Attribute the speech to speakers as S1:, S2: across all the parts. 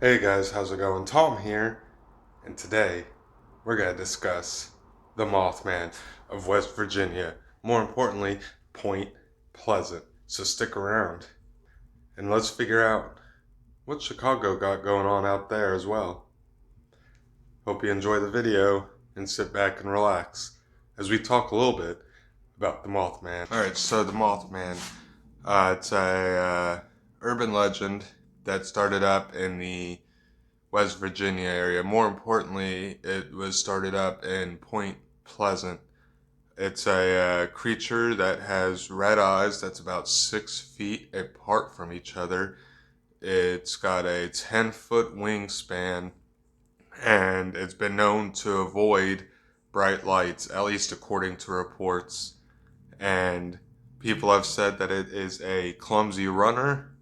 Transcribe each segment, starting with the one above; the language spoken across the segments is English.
S1: Hey guys, how's it going? Tom here, and today we're going to discuss the Mothman of West Virginia. More importantly, Point Pleasant. So stick around and let's figure out what Chicago got going on out there as well. Hope you enjoy the video and sit back and relax as we talk a little bit about the Mothman. Alright, so the Mothman. It's a urban legend that started up in the West Virginia area. More importantly, it was started up in Point Pleasant. It's a creature that has red eyes that's about 6 feet apart from each other. It's got a 10-foot wingspan, and it's been known to avoid bright lights, at least according to reports. And people have said that it is a clumsy runner,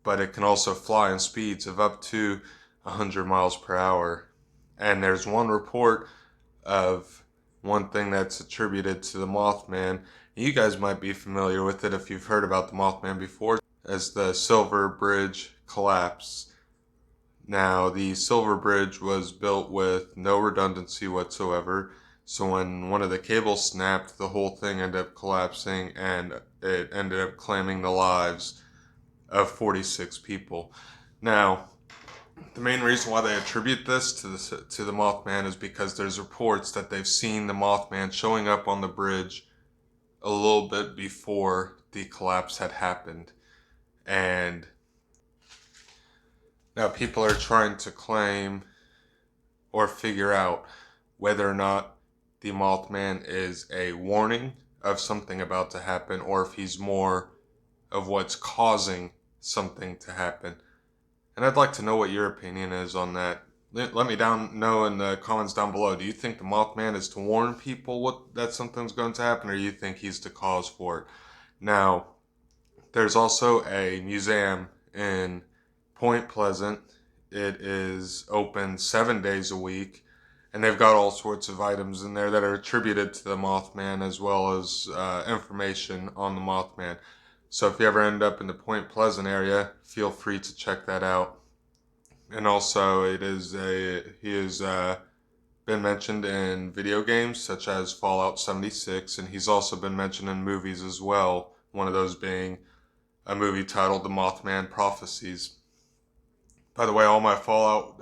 S1: but it can also fly in speeds of up to 100 miles per hour. And there's one report of one thing that's attributed to the Mothman. You guys might be familiar with it if you've heard about the Mothman before, as the Silver Bridge collapse. Now, the Silver Bridge was built with no redundancy whatsoever, so when one of the cables snapped, the whole thing ended up collapsing and it ended up claiming the lives of 46 people. Now, the main reason why they attribute this to the Mothman is because there's reports that they've seen the Mothman showing up on the bridge a little bit before the collapse had happened. And now people are trying to claim or figure out whether or not the Mothman is a warning of something about to happen or if he's more of what's causing something to happen. And I'd like to know what your opinion is on that. Let me know in the comments down below. Do you think the Mothman is to warn people that something's going to happen, or do you think he's the cause for it? Now, there's also a museum in Point Pleasant. It is open 7 days a week, and they've got all sorts of items in there that are attributed to the Mothman, as well as information on the Mothman. So if you ever end up in the Point Pleasant area, feel free to check that out. And also, he has been mentioned in video games such as Fallout 76, and he's also been mentioned in movies as well. One of those being a movie titled The Mothman Prophecies. By the way, all my Fallout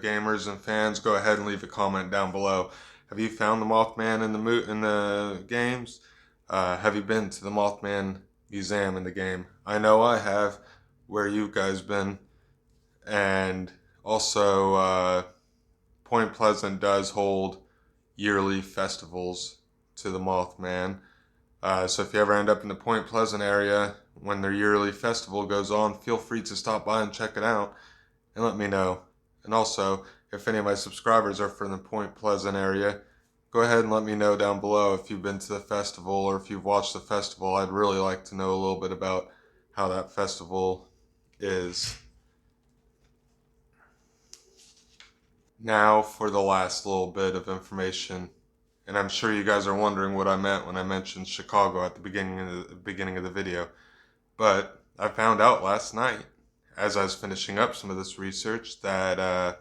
S1: gamers and fans, go ahead and leave a comment down below. Have you found the Mothman in the games? Have you been to the Mothman Museum in the game? I know I have. Where you guys been? And also, Point Pleasant does hold yearly festivals to the Mothman. So if you ever end up in the Point Pleasant area when their yearly festival goes on, feel free to stop by and check it out and let me know. And also, if any of my subscribers are from the Point Pleasant area, go ahead and let me know down below if you've been to the festival or if you've watched the festival. I'd really like to know a little bit about how that festival is. Now for the last little bit of information. And I'm sure you guys are wondering what I meant when I mentioned Chicago at the beginning of the video. But I found out last night, as I was finishing up some of this research, that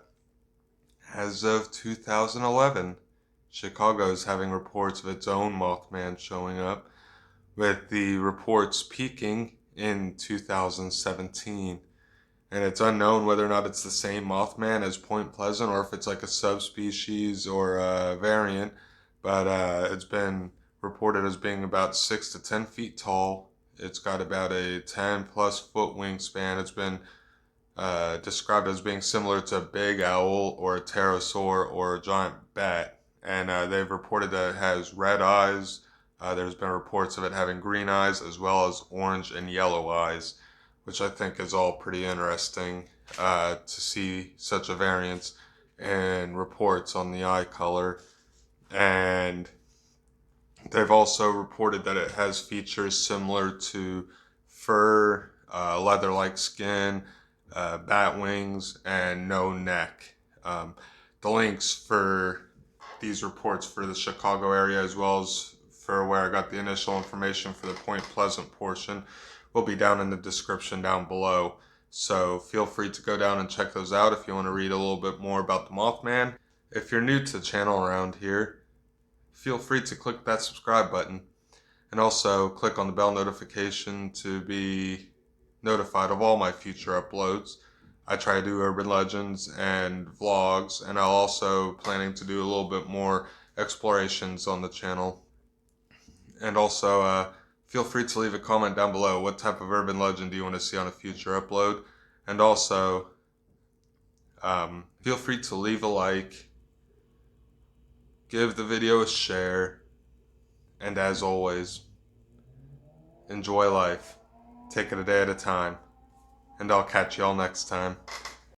S1: as of 2011, Chicago is having reports of its own Mothman showing up, with the reports peaking in 2017. And it's unknown whether or not it's the same Mothman as Point Pleasant or if it's like a subspecies or a variant, but it's been reported as being about 6 to 10 feet tall. It's got about a 10 plus foot wingspan. It's been described as being similar to a big owl or a pterosaur or a giant bat. And they've reported that it has red eyes. There's been reports of it having green eyes as well as orange and yellow eyes, which I think is all pretty interesting to see such a variance in reports on the eye color. And they've also reported that it has features similar to fur, leather-like skin, bat wings, and no neck. The links for these reports for the Chicago area, as well as for where I got the initial information for the Point Pleasant portion, will be down in the description down below. So feel free to go down and check those out if you want to read a little bit more about the Mothman. If you're new to the channel around here, feel free to click that subscribe button and also click on the bell notification to be notified of all my future uploads. I try to do urban legends and vlogs, and I'm also planning to do a little bit more explorations on the channel. And also, feel free to leave a comment down below. What type of urban legend do you want to see on a future upload? And also, feel free to leave a like, give the video a share, and as always, enjoy life. Take it a day at a time. And I'll catch y'all next time.